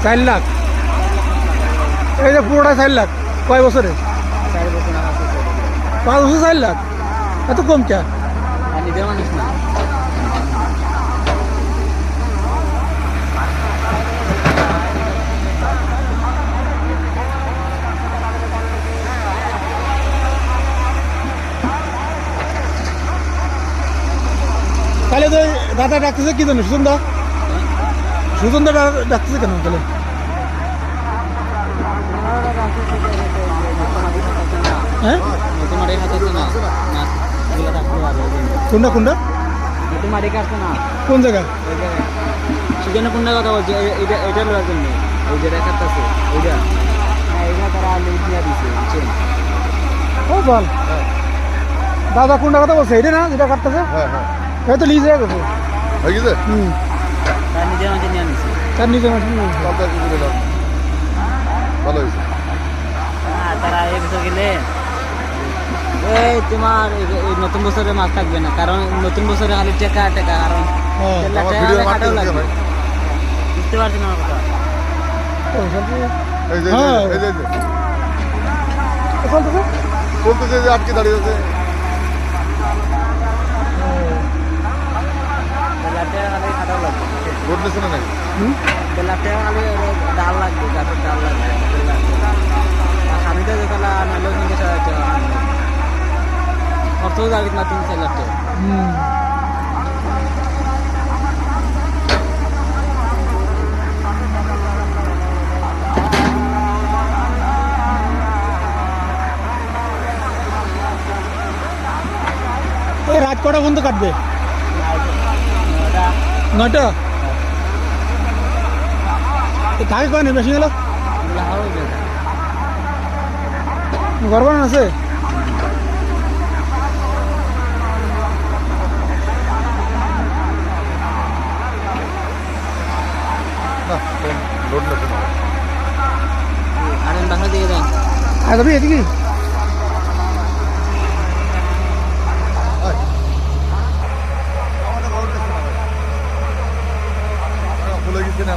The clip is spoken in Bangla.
4 লাখ এই যে পুরোটা 4 লাখ কয় বছরে 5 বছর 4 লাখ এত কম কে নিজের মানুষ না তাহলে তো দাদা ডাকতেছে কি জানো সুজন দা ডাকতেছে কেন তাহলে হ্যাঁ তোমার এই হাতে না কোনটা কোনটা তোমার এই কাছে না কোন জায়গা সেখানে কোনটা কথা বলছে এটা লওয়ার জন্য ওই যে রেখাটাছে ওইটা হ্যাঁ এটা তারা লিখ দিয়ে দিছে বুঝছেন ও বল দাদা কোনটা কথা বলছে এটা না যেটা কাটতেছে হ্যাঁ হ্যাঁ এই তো লিজ হয়ে গেছে হয়ে গেছে তার নিজের মাঝে নিয়ে নিছে তার নিজের মাসে তাহলে কি করে দাও ভালো হয়েছে তারা এক বছর গেলে এই তোমার এই নতুন বছরে মাছ থাকবে না কারণ নতুন বছরে খালি টাকা টাকা কারণ আমার ভিডিও মারতে ভাই বুঝতে পারছি না কথা এই যে হ্যাঁ। এই যে চলতেছে বলতেছে যে আটকে দাঁড়িয়ে আছে বেলাতে খালি খাটাও লাগবে রোড নিচ্ছে না নাকি বেলাতে খালি ডাল লাগবে গাছের ডাল লাগবে স্বামীটা যেখানে নাহলেও কিন্তু খরচও যাবে না 3-4 লাখ টাকা এই রাত কটা পর্যন্ত কাটবে 9টা কাকে কয় বেশি গেল ঘর বানান আছে না রোড নিচ্ছে না আর বাসা দিয়ে দেন আর যাবি এদিকে ভুলে গেছি না